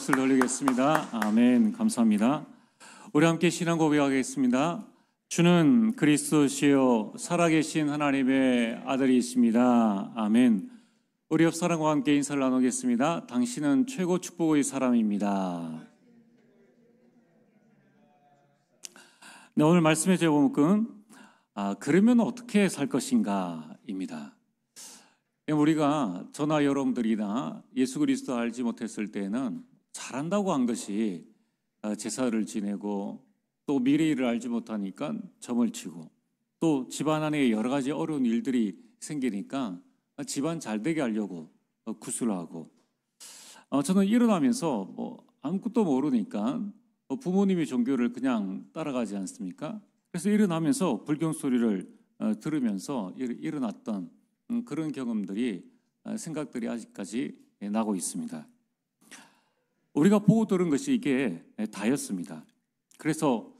박수를 돌리겠습니다. 아멘. 감사합니다. 우리 함께 신앙 고백하겠습니다. 주는 그리스도시요 살아계신 하나님의 아들이십니다. 아멘. 우리 옆 사람과 함께 인사를 나누겠습니다. 당신은 최고 축복의 사람입니다. 네, 오늘 말씀의 제목은 그러면 어떻게 살 것인가입니다. 우리가 저나 여러분들이나 예수 그리스도 알지 못했을 때는 잘한다고 한 것이 제사를 지내고 또 미래일을 알지 못하니까 점을 치고 또 집안 안에 여러 가지 어려운 일들이 생기니까 집안 잘 되게 하려고 구슬하고 저는 일어나면서 아무것도 모르니까 부모님의 종교를 그냥 따라가지 않습니까? 그래서 일어나면서 불경 소리를 들으면서 일어났던 그런 경험들이 생각들이 아직까지 나고 있습니다. 우리가 보고 들은 것이 이게 다였습니다. 그래서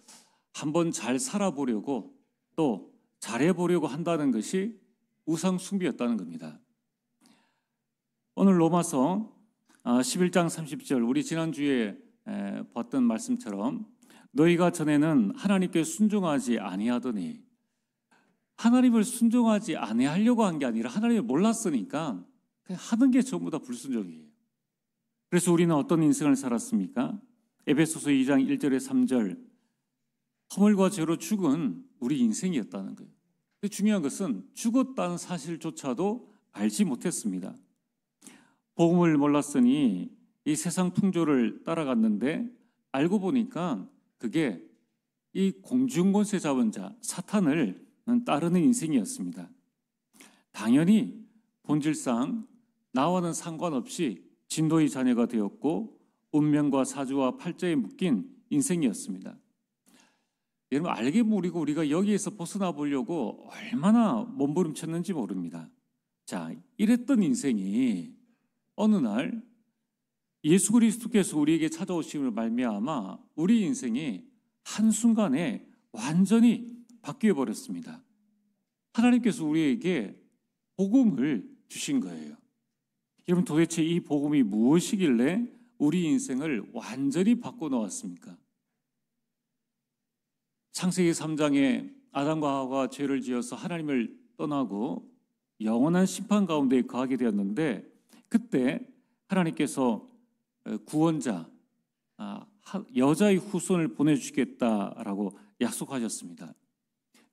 한번 잘 살아보려고 또 잘해보려고 한다는 것이 우상 숭배였다는 겁니다. 오늘 로마서 11장 30절 우리 지난주에 봤던 말씀처럼 너희가 전에는 하나님께 순종하지 아니하더니 하나님을 순종하지 아니하려고 한 게 아니라 하나님을 몰랐으니까 그냥 하는 게 전부 다 불순종이에요. 그래서 우리는 어떤 인생을 살았습니까? 에베소서 2장 1절에 3절 허물과 죄로 죽은 우리 인생이었다는 거예요. 근데 중요한 것은 죽었다는 사실조차도 알지 못했습니다. 복음을 몰랐으니 이 세상 풍조를 따라갔는데 알고 보니까 그게 이 공중권세 잡은 자 사탄을 따르는 인생이었습니다. 당연히 본질상 나와는 상관없이 진도의 자녀가 되었고 운명과 사주와 팔자에 묶인 인생이었습니다. 여러분 알게 모르고 우리가 여기에서 벗어나 보려고 얼마나 몸부림쳤는지 모릅니다. 자, 이랬던 인생이 어느 날 예수 그리스도께서 우리에게 찾아오심을 말미암아 우리 인생이 한순간에 완전히 바뀌어 버렸습니다. 하나님께서 우리에게 복음을 주신 거예요. 여러분 도대체 이 복음이 무엇이길래 우리 인생을 완전히 바꿔놓았습니까? 창세기 3장에 아담과 하와가 죄를 지어서 하나님을 떠나고 영원한 심판 가운데 거하게 되었는데 그때 하나님께서 구원자 여자의 후손을 보내주시겠다라고 약속하셨습니다.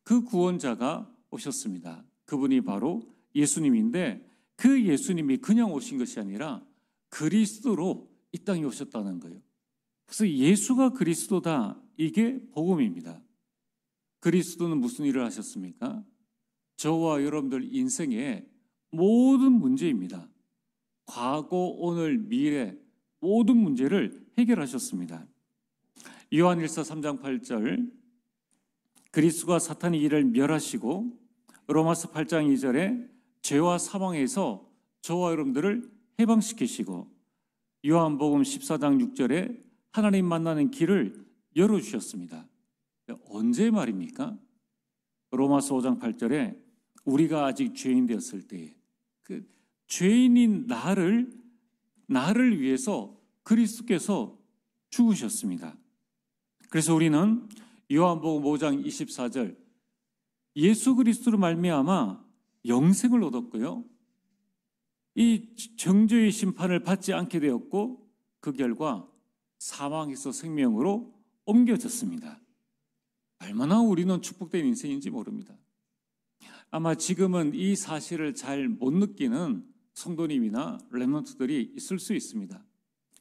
그 구원자가 오셨습니다. 그분이 바로 예수님인데 그 예수님이 그냥 오신 것이 아니라 그리스도로 이 땅에 오셨다는 거예요. 그래서 예수가 그리스도다. 이게 복음입니다. 그리스도는 무슨 일을 하셨습니까? 저와 여러분들 인생의 모든 문제입니다. 과거, 오늘, 미래 모든 문제를 해결하셨습니다. 요한일서 3장 8절 그리스도가 사탄의 일을 멸하시고 로마서 8장 2절에 죄와 사망에서 저와 여러분들을 해방시키시고 요한복음 14장 6절에 하나님 만나는 길을 열어주셨습니다. 언제 말입니까? 로마서 5장 8절에 우리가 아직 죄인 되었을 때 그 죄인인 나를 위해서 그리스도께서 죽으셨습니다. 그래서 우리는 요한복음 5장 24절 예수 그리스도로 말미암아 영생을 얻었고요. 이 정죄의 심판을 받지 않게 되었고 그 결과 사망에서 생명으로 옮겨졌습니다. 얼마나 우리는 축복된 인생인지 모릅니다. 아마 지금은 이 사실을 잘 못 느끼는 성도님이나 렘넌트들이 있을 수 있습니다.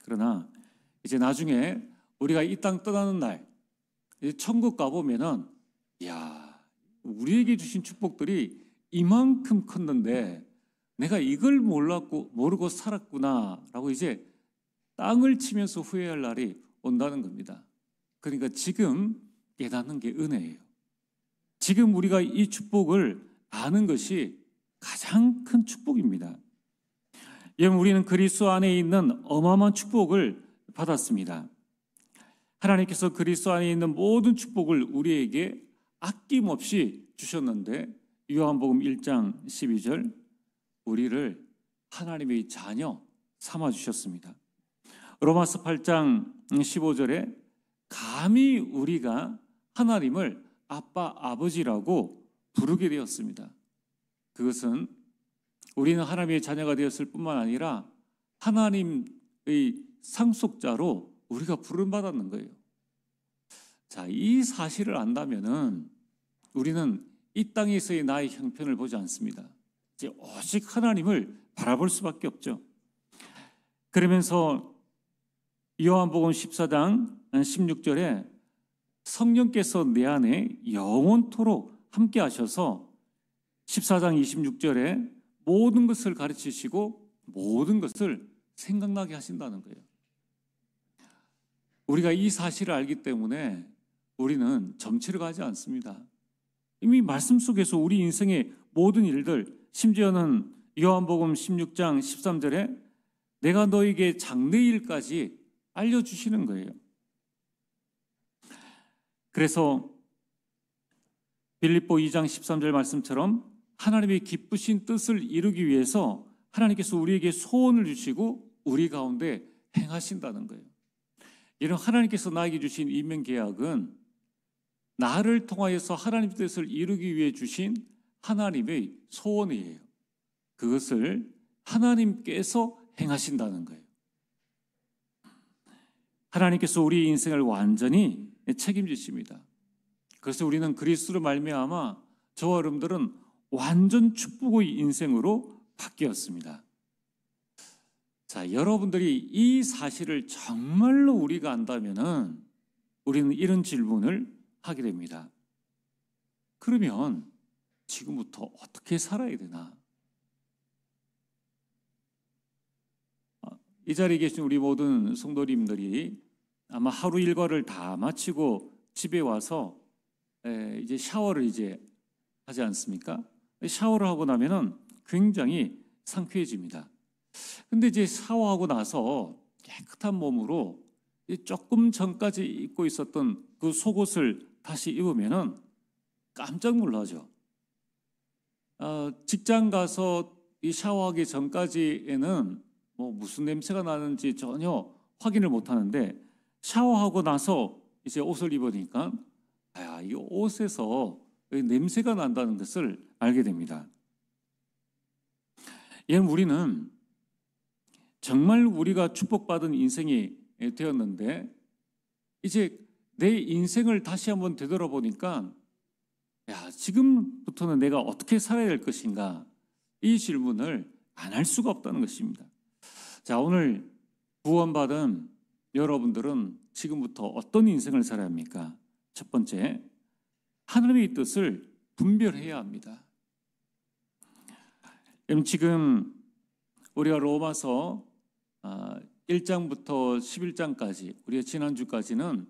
그러나 이제 나중에 우리가 이 땅 떠나는 날 천국 가보면은 우리에게 주신 축복들이 이만큼 컸는데 내가 이걸 모르고 살았구나라고 이제 땅을 치면서 후회할 날이 온다는 겁니다. 그러니까 지금 깨닫는 게 은혜예요. 지금 우리가 이 축복을 아는 것이 가장 큰 축복입니다. 여러분 우리는 그리스도 안에 있는 어마어마한 축복을 받았습니다. 하나님께서 그리스도 안에 있는 모든 축복을 우리에게 아낌없이 주셨는데 요한복음 1장 12절 우리를 하나님의 자녀 삼아주셨습니다. 로마서 8장 15절에 감히 우리가 하나님을 아빠, 아버지라고 부르게 되었습니다. 그것은 우리는 하나님의 자녀가 되었을 뿐만 아니라 하나님의 상속자로 우리가 부름받았는 거예요. 자, 이 사실을 안다면은 우리는 이 땅에서의 나의 형편을 보지 않습니다. 이제 오직 하나님을 바라볼 수밖에 없죠. 그러면서 요한복음 14장 16절에 성령께서 내 안에 영원토록 함께 하셔서 14장 26절에 모든 것을 가르치시고 모든 것을 생각나게 하신다는 거예요. 우리가 이 사실을 알기 때문에 우리는 점치러 가지 않습니다. 이미 말씀 속에서 우리 인생의 모든 일들, 심지어는 요한복음 16장 13절에 내가 너에게 장래일까지 알려주시는 거예요. 그래서 빌립보 2장 13절 말씀처럼 하나님의 기쁘신 뜻을 이루기 위해서 하나님께서 우리에게 소원을 주시고 우리 가운데 행하신다는 거예요. 이런 하나님께서 나에게 주신 인명계약은 나를 통하여서 하나님의 뜻을 이루기 위해 주신 하나님의 소원이에요. 그것을 하나님께서 행하신다는 거예요. 하나님께서 우리 인생을 완전히 책임지십니다. 그래서 우리는 그리스도로 말미암아 저와 여러분들은 완전 축복의 인생으로 바뀌었습니다. 자, 여러분들이 이 사실을 정말로 우리가 안다면은 우리는 이런 질문을 하게 됩니다. 그러면 지금부터 어떻게 살아야 되나? 이 자리에 계신 우리 모든 성도님들이 아마 하루 일과를 다 마치고 집에 와서 이제 샤워를 이제 하지 않습니까? 샤워를 하고 나면은 굉장히 상쾌해집니다. 근데 이제 샤워하고 나서 깨끗한 몸으로 조금 전까지 입고 있었던 그 속옷을 다시 입으면은 깜짝 놀라죠. 직장 가서 이 샤워하기 전까지에는 뭐 무슨 냄새가 나는지 전혀 확인을 못 하는데 샤워하고 나서 이제 옷을 입으니까 이 옷에서 냄새가 난다는 것을 알게 됩니다. 이는 우리는 정말 우리가 축복받은 인생이 되었는데 이제 내 인생을 다시 한번 되돌아보니까 지금부터는 내가 어떻게 살아야 될 것인가, 이 질문을 안 할 수가 없다는 것입니다. 자, 오늘 구원받은 여러분들은 지금부터 어떤 인생을 살아야 합니까? 첫 번째, 하나님의 뜻을 분별해야 합니다. 지금 우리가 로마서 1장부터 11장까지 우리가 지난주까지는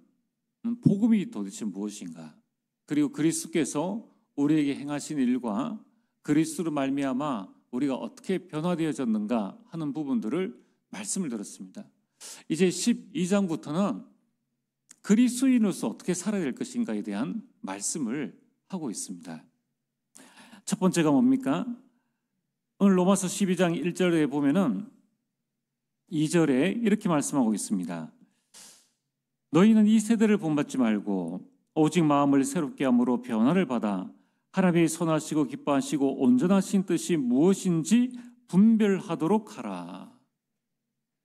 복음이 도대체 무엇인가, 그리고 그리스도께서 우리에게 행하신 일과 그리스도로 말미암아 우리가 어떻게 변화되어졌는가 하는 부분들을 말씀을 들었습니다. 이제 12장부터는 그리스도인으로서 어떻게 살아야 될 것인가에 대한 말씀을 하고 있습니다. 첫 번째가 뭡니까? 오늘 로마서 12장 1절에 보면은 2절에 이렇게 말씀하고 있습니다. 너희는 이 세대를 본받지 말고 오직 마음을 새롭게 함으로 변화를 받아 하나님의 선하시고 기뻐하시고 온전하신 뜻이 무엇인지 분별하도록 하라.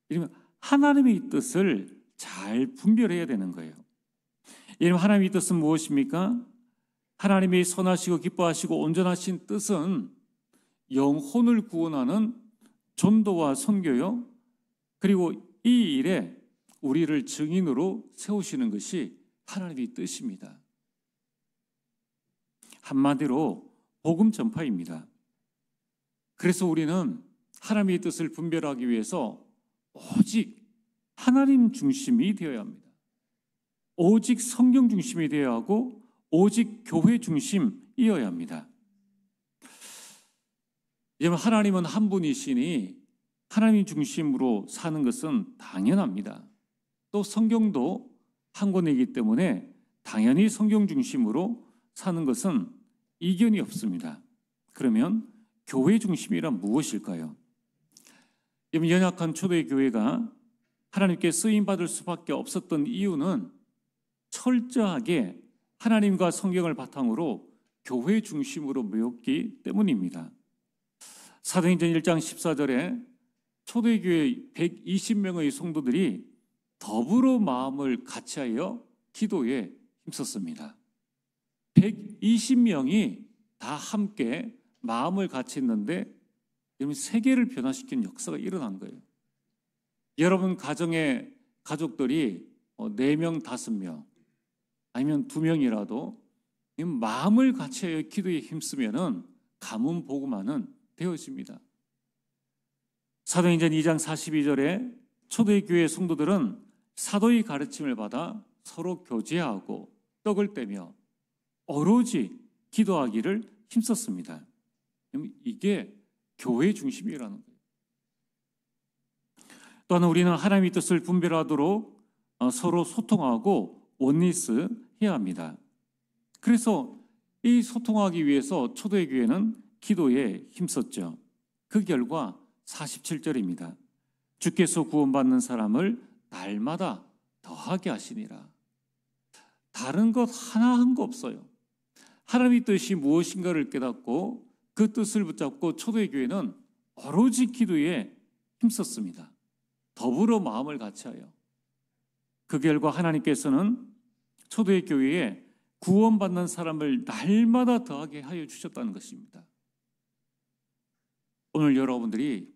이러면 하나님의 뜻을 잘 분별해야 되는 거예요. 이러면 하나님의 뜻은 무엇입니까? 하나님의 선하시고 기뻐하시고 온전하신 뜻은 영혼을 구원하는 전도와 선교요, 그리고 이 일에 우리를 증인으로 세우시는 것이 하나님의 뜻입니다. 한마디로 복음 전파입니다. 그래서 우리는 하나님의 뜻을 분별하기 위해서 오직 하나님 중심이 되어야 합니다. 오직 성경 중심이 되어야 하고 오직 교회 중심이어야 합니다. 여러분, 하나님은 한 분이시니 하나님 중심으로 사는 것은 당연합니다. 또 성경도 한 권이기 때문에 당연히 성경 중심으로 사는 것은 이견이 없습니다. 그러면 교회 중심이란 무엇일까요? 여러분, 연약한 초대교회가 하나님께 쓰임받을 수밖에 없었던 이유는 철저하게 하나님과 성경을 바탕으로 교회 중심으로 모였기 때문입니다. 사도행전 1장 14절에 초대교회 120명의 성도들이 더불어 마음을 같이하여 기도에 힘썼습니다. 120명이 다 함께 마음을 같이 했는데 세계를 변화시킨 역사가 일어난 거예요. 여러분 가정의 가족들이 4명, 5명 아니면 2명이라도 마음을 같이하여 기도에 힘쓰면 가문 복음화는 되어집니다. 사도행전 2장 42절에 초대교회 성도들은 사도의 가르침을 받아 서로 교제하고 떡을 떼며 오로지 기도하기를 힘썼습니다. 이게 교회 중심이라는 거예요. 또한 우리는 하나님의 뜻을 분별하도록 서로 소통하고 원리스 해야 합니다. 그래서 이 소통하기 위해서 초대교회는 기도에 힘썼죠. 그 결과 47절입니다. 주께서 구원받는 사람을 날마다 더하게 하시니라. 다른 것 하나 한 거 없어요. 하나님의 뜻이 무엇인가를 깨닫고 그 뜻을 붙잡고 초대교회는 오로지 기도에 힘썼습니다. 더불어 마음을 같이하여. 그 결과 하나님께서는 초대교회에 구원받는 사람을 날마다 더하게 하여 주셨다는 것입니다. 오늘 여러분들이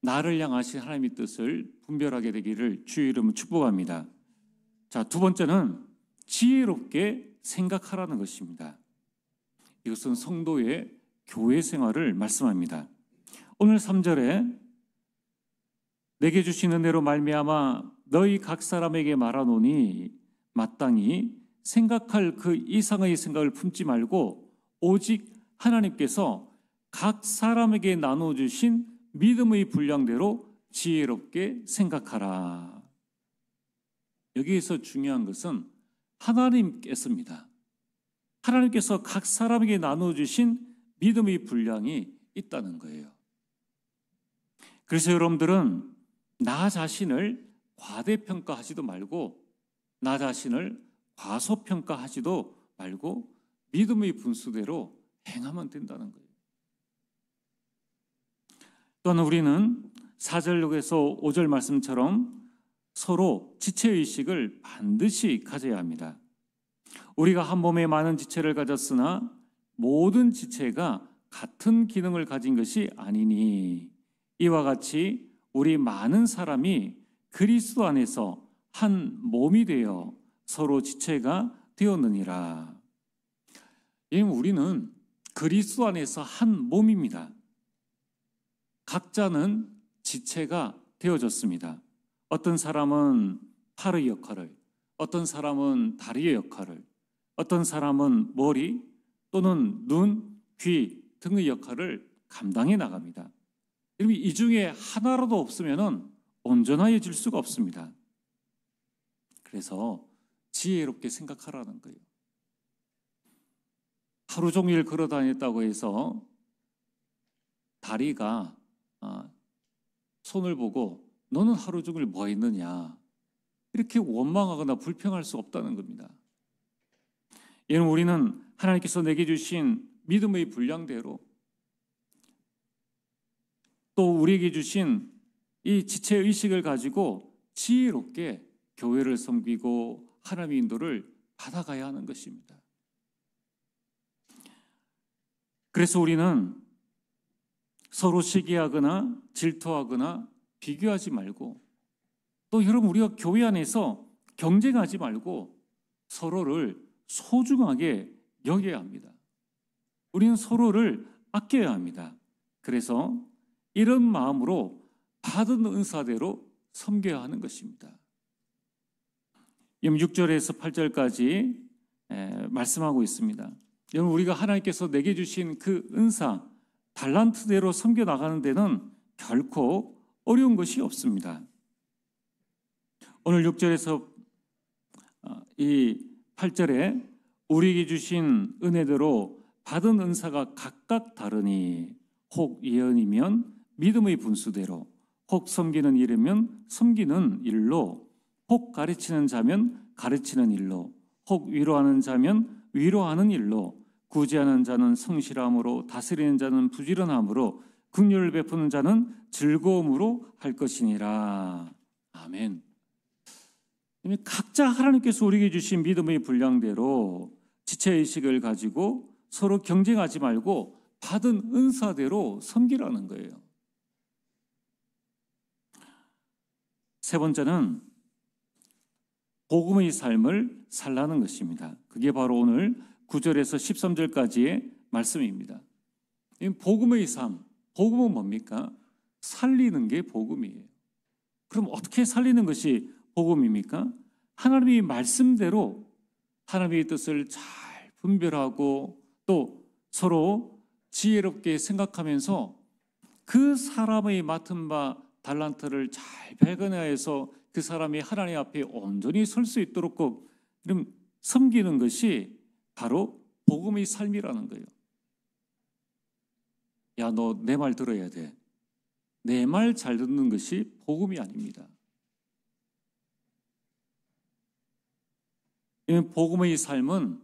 나를 향하신 하나님의 뜻을 분별하게 되기를 주의 이름으로 축복합니다. 자, 두 번째는 지혜롭게 생각하라는 것입니다. 이것은 성도의 교회 생활을 말씀합니다. 오늘 3절에 내게 주신 은혜로 말미암아 너희 각 사람에게 말하노니 마땅히 생각할 그 이상의 생각을 품지 말고 오직 하나님께서 각 사람에게 나눠주신 믿음의 분량대로 지혜롭게 생각하라. 여기에서 중요한 것은 하나님께서입니다. 하나님께서 각 사람에게 나눠주신 믿음의 분량이 있다는 거예요. 그래서 여러분들은 나 자신을 과대평가하지도 말고 나 자신을 과소평가하지도 말고 믿음의 분수대로 행하면 된다는 거예요. 또한 우리는 4절에서 5절 말씀처럼 서로 지체의식을 반드시 가져야 합니다. 우리가 한 몸에 많은 지체를 가졌으나 모든 지체가 같은 기능을 가진 것이 아니니 이와 같이 우리 많은 사람이 그리스도 안에서 한 몸이 되어 서로 지체가 되었느니라. 우리는 그리스도 안에서 한 몸입니다. 각자는 지체가 되어졌습니다. 어떤 사람은 팔의 역할을, 어떤 사람은 다리의 역할을, 어떤 사람은 머리 또는 눈, 귀 등의 역할을 감당해 나갑니다. 이 중에 하나라도 없으면 온전해질 수가 없습니다. 그래서 지혜롭게 생각하라는 거예요. 하루 종일 걸어 다녔다고 해서 다리가 손을 보고 너는 하루 종일 뭐 했느냐 이렇게 원망하거나 불평할 수 없다는 겁니다. 이는 우리는 하나님께서 내게 주신 믿음의 분량대로 또 우리에게 주신 이 지체의식을 가지고 지혜롭게 교회를 섬기고 하나님의 인도를 받아가야 하는 것입니다. 그래서 우리는 서로 시기하거나 질투하거나 비교하지 말고 또 여러분 우리가 교회 안에서 경쟁하지 말고 서로를 소중하게 여겨야 합니다. 우리는 서로를 아껴야 합니다. 그래서 이런 마음으로 받은 은사대로 섬겨야 하는 것입니다. 6절에서 8절까지 말씀하고 있습니다. 여러분 우리가 하나님께서 내게 주신 그 은사 달란트대로 섬겨 나가는 데는 결코 어려운 것이 없습니다. 오늘 6절에서 이 8절에 우리에게 주신 은혜대로 받은 은사가 각각 다르니 혹 예언이면 믿음의 분수대로 혹 섬기는 일이면 섬기는 일로, 혹 가르치는 자면 가르치는 일로, 혹 위로하는 자면 위로하는 일로, 구제하는 자는 성실함으로, 다스리는 자는 부지런함으로, 긍휼을 베푸는 자는 즐거움으로 할 것이니라. 아멘. 각자 하나님께서 우리에게 주신 믿음의 분량대로 지체의식을 가지고 서로 경쟁하지 말고 받은 은사대로 섬기라는 거예요. 세 번째는 복음의 삶을 살라는 것입니다. 그게 바로 오늘 9절에서 13절까지의 말씀입니다. 복음의 삶, 복음은 뭡니까? 살리는 게 복음이에요. 그럼 어떻게 살리는 것이 복음입니까? 하나님의 말씀대로 하나님의 뜻을 잘 분별하고 또 서로 지혜롭게 생각하면서 그 사람의 맡은 바 달란트를 잘 발견해서 그 사람이 하나님 앞에 온전히 설 수 있도록 그럼 섬기는 것이 바로 복음의 삶이라는 거예요. 야, 너 내 말 들어야 돼. 내 말 잘 듣는 것이 복음이 아닙니다. 복음의 삶은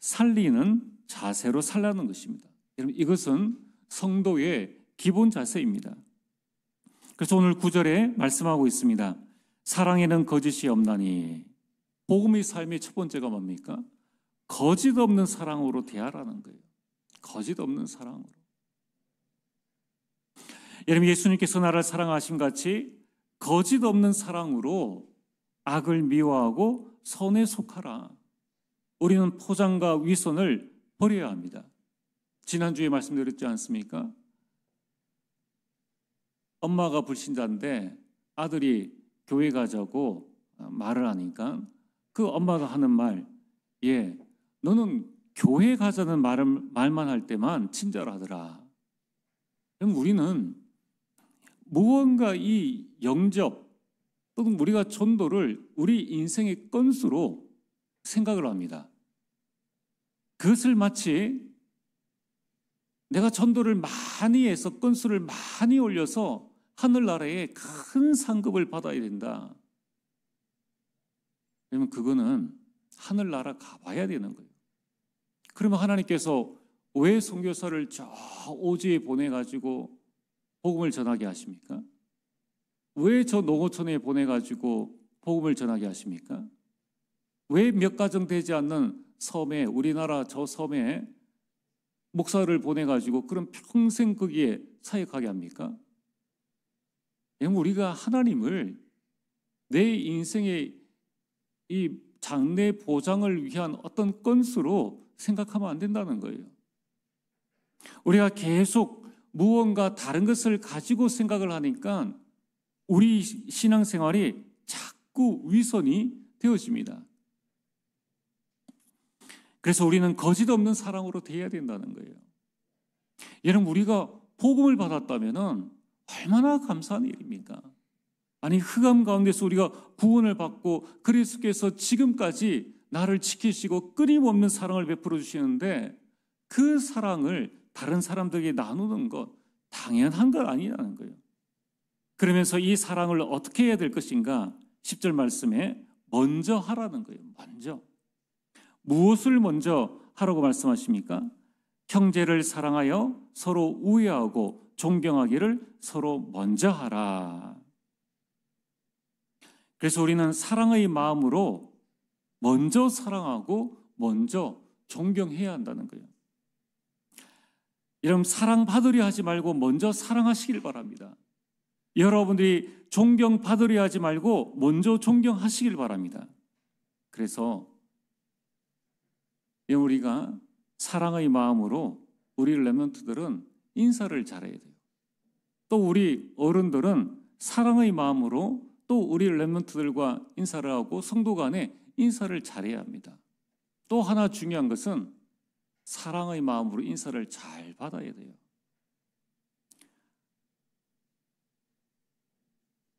살리는 자세로 살라는 것입니다. 여러분, 이것은 성도의 기본 자세입니다. 그래서 오늘 9절에 말씀하고 있습니다. 사랑에는 거짓이 없나니. 복음의 삶의 첫 번째가 뭡니까? 거짓 없는 사랑으로 대하라는 거예요. 거짓 없는 사랑으로. 여러분, 예수님께서 나를 사랑하신 같이 거짓 없는 사랑으로 악을 미워하고 선에 속하라. 우리는 포장과 위선을 버려야 합니다. 지난주에 말씀드렸지 않습니까? 엄마가 불신자인데 아들이 교회 가자고 말을 하니까 그 엄마가 하는 말, 너는 교회 가자는 말만 할 때만 친절하더라. 그럼 우리는 무언가 이 영접 또는 우리가 전도를 우리 인생의 건수로 생각을 합니다. 그것을 마치 내가 전도를 많이 해서 건수를 많이 올려서 하늘나라에 큰 상급을 받아야 된다. 그러면 그거는 하늘나라 가봐야 되는 거예요. 그러면 하나님께서 왜 선교사를 저 오지에 보내가지고 복음을 전하게 하십니까? 왜 저 농어촌에 보내가지고 복음을 전하게 하십니까? 왜 몇 가정 되지 않는 섬에, 우리나라 저 섬에 목사를 보내가지고 그런 평생 거기에 사역하게 합니까? 우리가 하나님을 내 인생의 이 장래 보장을 위한 어떤 건수로 생각하면 안 된다는 거예요. 우리가 계속 무언가 다른 것을 가지고 생각을 하니까 우리 신앙생활이 자꾸 위선이 되어집니다. 그래서 우리는 거짓 없는 사랑으로 대해야 된다는 거예요. 여러분, 우리가 복음을 받았다면 얼마나 감사한 일입니까? 아니, 흑암 가운데서 우리가 구원을 받고 그리스도께서 지금까지 나를 지키시고 끊임없는 사랑을 베풀어 주시는데 그 사랑을 다른 사람들에게 나누는 것 당연한 건 아니라는 거예요. 그러면서 이 사랑을 어떻게 해야 될 것인가? 10절 말씀에 먼저 하라는 거예요. 먼저. 무엇을 먼저 하라고 말씀하십니까? 형제를 사랑하여 서로 우애하고 존경하기를 서로 먼저 하라. 그래서 우리는 사랑의 마음으로 먼저 사랑하고 먼저 존경해야 한다는 거예요. 여러분, 사랑받으려 하지 말고 먼저 사랑하시길 바랍니다. 여러분들이 존경받으려 하지 말고 먼저 존경하시길 바랍니다. 그래서 우리가 사랑의 마음으로 우리 렘넌트들은 인사를 잘해야 돼요. 또 우리 어른들은 사랑의 마음으로 또 우리 렘넌트들과 인사를 하고 성도 간에 인사를 잘해야 합니다. 또 하나 중요한 것은 사랑의 마음으로 인사를 잘 받아야 돼요.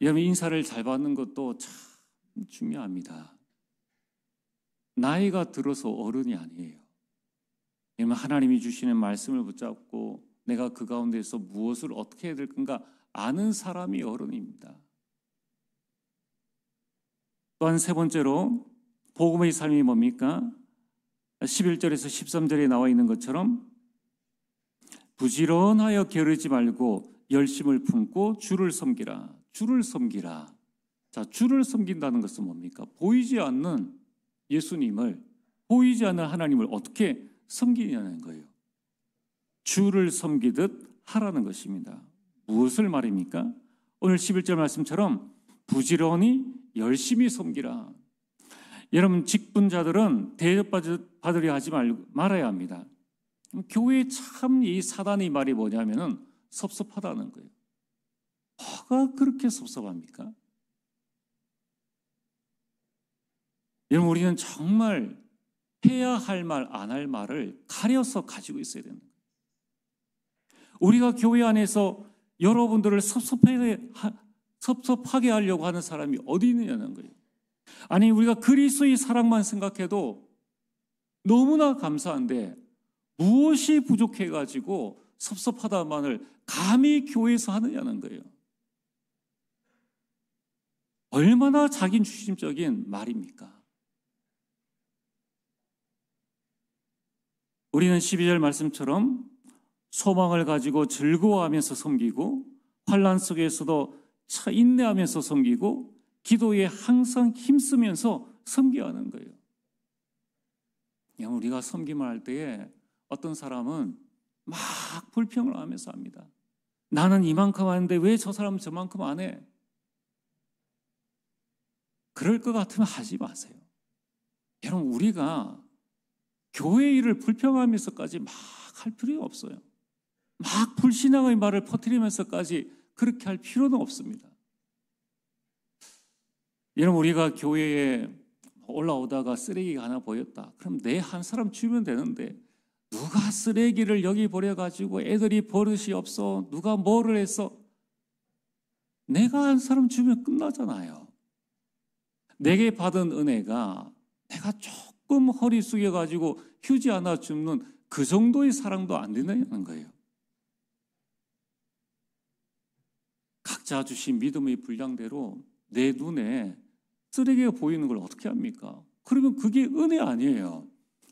여러분, 인사를 잘 받는 것도 참 중요합니다. 나이가 들어서 어른이 아니에요. 여러분, 하나님이 주시는 말씀을 붙잡고 내가 그 가운데서 무엇을 어떻게 해야 될 건가 아는 사람이 어른입니다. 또한 세 번째로 복음의 삶이 뭡니까? 11절에서 13절에 나와 있는 것처럼 부지런하여 게으르지 말고 열심을 품고 주를 섬기라. 주를 섬기라. 자, 주를 섬긴다는 것은 뭡니까? 보이지 않는 예수님을, 보이지 않는 하나님을 어떻게 섬기냐는 거예요. 주를 섬기듯 하라는 것입니다. 무엇을 말입니까? 오늘 11절 말씀처럼 부지런히 열심히 섬기라. 여러분, 직분자들은 대접받으려 하지 말아야 합니다. 교회에 참 이 사단의 말이 뭐냐면은 섭섭하다는 거예요. 뭐가 그렇게 섭섭합니까? 여러분, 우리는 정말 해야 할 말, 안 할 말을 가려서 가지고 있어야 되는 거예요. 우리가 교회 안에서 여러분들을 섭섭하게 하려고 하는 사람이 어디 있느냐는 거예요. 아니, 우리가 그리스도의 사랑만 생각해도 너무나 감사한데 무엇이 부족해가지고 섭섭하다만을 감히 교회에서 하느냐는 거예요. 얼마나 자기중심적인 말입니까? 우리는 12절 말씀처럼 소망을 가지고 즐거워하면서 섬기고 환난 속에서도 인내하면서 섬기고 기도에 항상 힘쓰면서 섬겨야 하는 거예요. 우리가 섬김을 할 때에 어떤 사람은 막 불평을 하면서 합니다. 나는 이만큼 하는데 왜 저 사람은 저만큼 안 해? 그럴 것 같으면 하지 마세요. 여러분, 우리가 교회 일을 불평하면서까지 막 할 필요가 없어요. 막 불신앙의 말을 퍼뜨리면서까지 그렇게 할 필요는 없습니다. 여러분, 우리가 교회에 올라오다가 쓰레기가 하나 보였다. 그럼 내 한 사람 주면 되는데 누가 쓰레기를 여기 버려가지고 애들이 버릇이 없어, 누가 뭐를 했어, 내가 한 사람 주면 끝나잖아요. 내게 받은 은혜가 내가 조금 허리 숙여가지고 휴지 하나 줍는 그 정도의 사랑도 안 된다는 거예요. 각자 주신 믿음의 분량대로 내 눈에 쓰레기가 보이는 걸 어떻게 합니까? 그러면 그게 은혜 아니에요.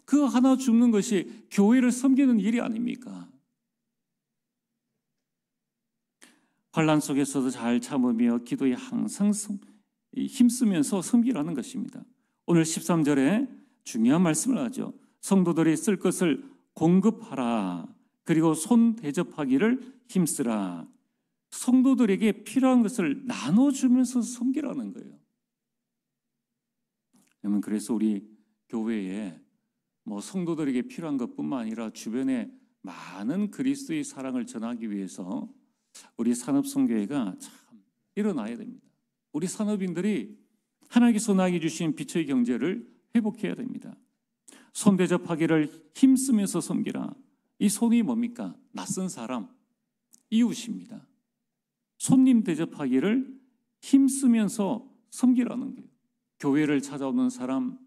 그거 하나 줍는 것이 교회를 섬기는 일이 아닙니까? 환난 속에서도 잘 참으며 기도에 항상 힘쓰면서 섬기라는 것입니다. 오늘 13절에 중요한 말씀을 하죠. 성도들이 쓸 것을 공급하라. 그리고 손 대접하기를 힘쓰라. 성도들에게 필요한 것을 나눠주면서 섬기라는 거예요. 그래서 우리 교회에 성도들에게 필요한 것뿐만 아니라 주변에 많은 그리스도의 사랑을 전하기 위해서 우리 산업선교회가 참 일어나야 됩니다. 우리 산업인들이 하나님께서 나에게 주신 빛의 경제를 회복해야 됩니다. 손 대접하기를 힘쓰면서 섬기라. 이 손이 뭡니까? 낯선 사람, 이웃입니다. 손님 대접하기를 힘쓰면서 섬기라는 거예요. 교회를 찾아오는 사람,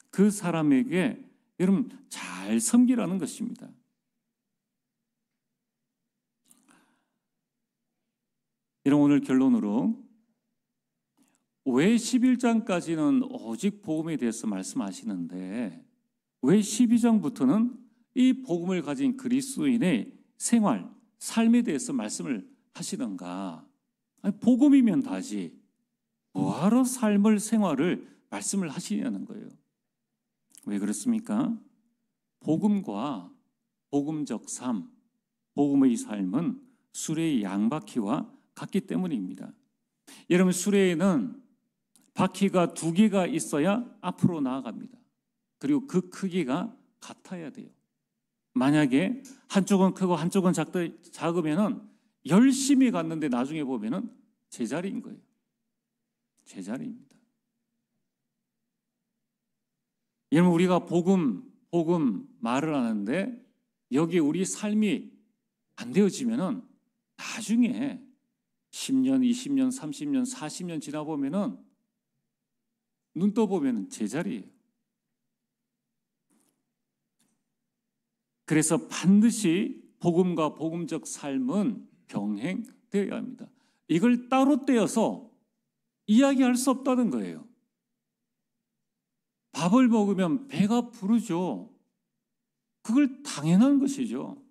그 사람에게 여러분 잘 섬기라는 것입니다. 이런 오늘 결론으로 왜 11장까지는 오직 복음에 대해서 말씀하시는데 왜 12장부터는 이 복음을 가진 그리스도인의 생활, 삶에 대해서 말씀을 하시는가? 아니, 복음이면 다지 뭐하러 삶을, 생활을 말씀을 하시냐는 거예요. 왜 그렇습니까? 복음과 복음적 삶, 복음의 삶은 수레의 양바퀴와 같기 때문입니다. 여러분, 수레에는 바퀴가 2개가 있어야 앞으로 나아갑니다. 그리고 그 크기가 같아야 돼요. 만약에 한쪽은 크고 한쪽은 작으면 열심히 갔는데 나중에 보면 제자리인 거예요. 제자리입니다. 여러분, 우리가 복음 말을 하는데 여기 우리 삶이 안 되어지면은 나중에 10년, 20년, 30년, 40년 지나 보면은 눈 떠보면은 제자리예요. 그래서 반드시 복음과 복음적 삶은 병행되어야 합니다. 이걸 따로 떼어서 이야기할 수 없다는 거예요. 밥을 먹으면 배가 부르죠. 그걸 당연한 것이죠.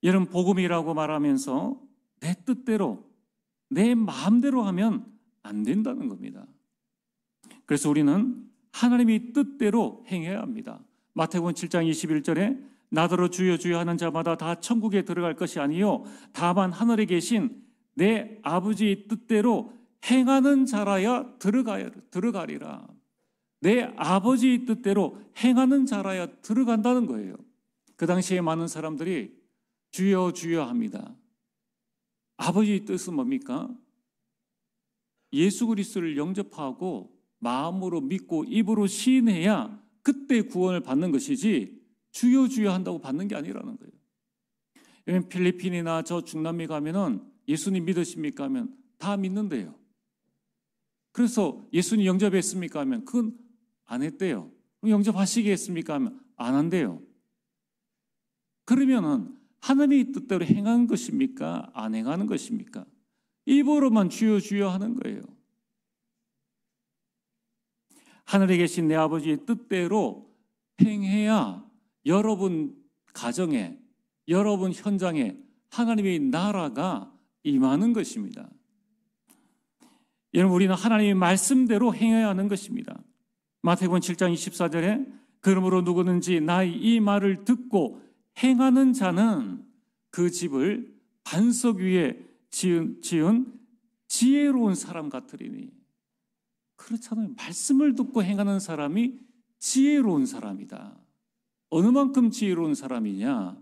여러분, 복음이라고 말하면서 내 뜻대로, 내 마음대로 하면 안 된다는 겁니다. 그래서 우리는 하나님의 뜻대로 행해야 합니다. 마태복음 7장 21절에 나더러 주여 주여 하는 자마다 다 천국에 들어갈 것이 아니요 다만 하늘에 계신 내 아버지의 뜻대로 행하는 자라야 들어가리라. 내 아버지의 뜻대로 행하는 자라야 들어간다는 거예요. 그 당시에 많은 사람들이 주여 주여 합니다. 아버지의 뜻은 뭡니까? 예수 그리스도를 영접하고 마음으로 믿고 입으로 시인해야 그때 구원을 받는 것이지 주여 주여 한다고 받는 게 아니라는 거예요. 여러분, 필리핀이나 저 중남미 가면은 예수님 믿으십니까 하면 다 믿는데요. 그래서 예수님 영접했습니까 하면 그건 안 했대요. 그럼 영접하시겠습니까 하면 안 한대요. 그러면은 하나님의 뜻대로 행한 것입니까? 안 행하는 것입니까? 입으로만 주여 주여 하는 거예요. 하늘에 계신 내 아버지의 뜻대로 행해야 여러분 가정에, 여러분 현장에 하나님의 나라가 임하는 것입니다. 여러분, 우리는 하나님의 말씀대로 행해야 하는 것입니다. 마태복음 7장 24절에 그러므로 누구든지 나의 이 말을 듣고 행하는 자는 그 집을 반석 위에 지은 지혜로운 사람 같으리니. 그렇잖아요. 말씀을 듣고 행하는 사람이 지혜로운 사람이다. 어느 만큼 지혜로운 사람이냐?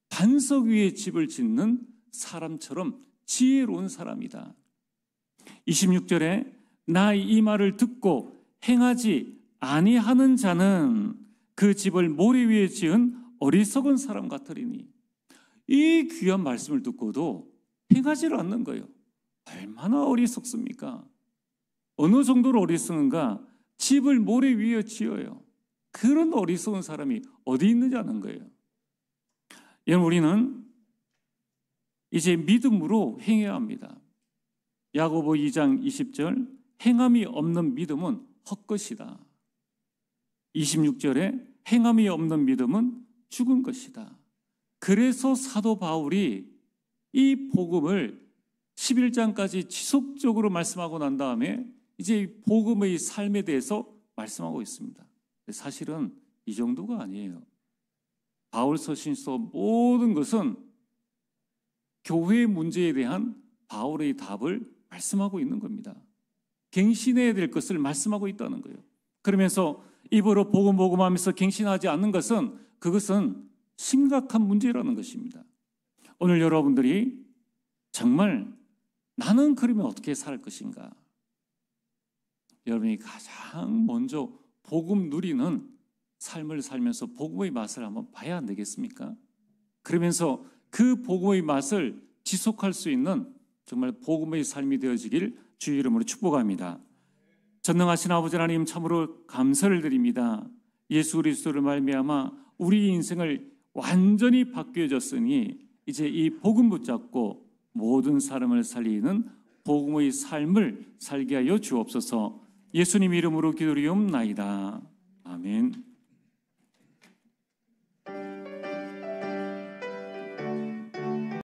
반석 위에 집을 짓는 사람처럼 지혜로운 사람이다. 26절에 나의 이 말을 듣고 행하지 아니하는 자는 그 집을 모래 위에 지은 어리석은 사람 같으리니. 이 귀한 말씀을 듣고도 행하지를 않는 거예요. 얼마나 어리석습니까? 어느 정도로 어리석은가? 집을 모래 위에 지어요. 그런 어리석은 사람이 어디 있느냐는 거예요. 여러분, 우리는 이제 믿음으로 행해야 합니다. 야고보 2장 20절 행함이 없는 믿음은 헛것이다. 26절에 행함이 없는 믿음은 죽은 것이다. 그래서 사도 바울이 이 복음을 11장까지 지속적으로 말씀하고 난 다음에 이제 복음의 삶에 대해서 말씀하고 있습니다. 사실은 이 정도가 아니에요. 바울 서신서 모든 것은 교회의 문제에 대한 바울의 답을 말씀하고 있는 겁니다. 갱신해야 될 것을 말씀하고 있다는 거예요. 그러면서 입으로 복음하면서 갱신하지 않는 것은 그것은 심각한 문제라는 것입니다. 오늘 여러분들이 정말 나는 그러면 어떻게 살 것인가? 여러분이 가장 먼저 복음 누리는 삶을 살면서 복음의 맛을 한번 봐야 안 되겠습니까? 그러면서 그 복음의 맛을 지속할 수 있는 정말 복음의 삶이 되어지길 주의 이름으로 축복합니다. 전능하신 아버지 하나님, 참으로 감사를 드립니다. 예수 그리스도를 말미암아 우리 인생을 완전히 바뀌어졌으니 이제 이 복음 붙잡고 모든 사람을 살리는 복음의 삶을 살게 하여 주옵소서. 예수님 이름으로 기도리옵나이다. 아멘.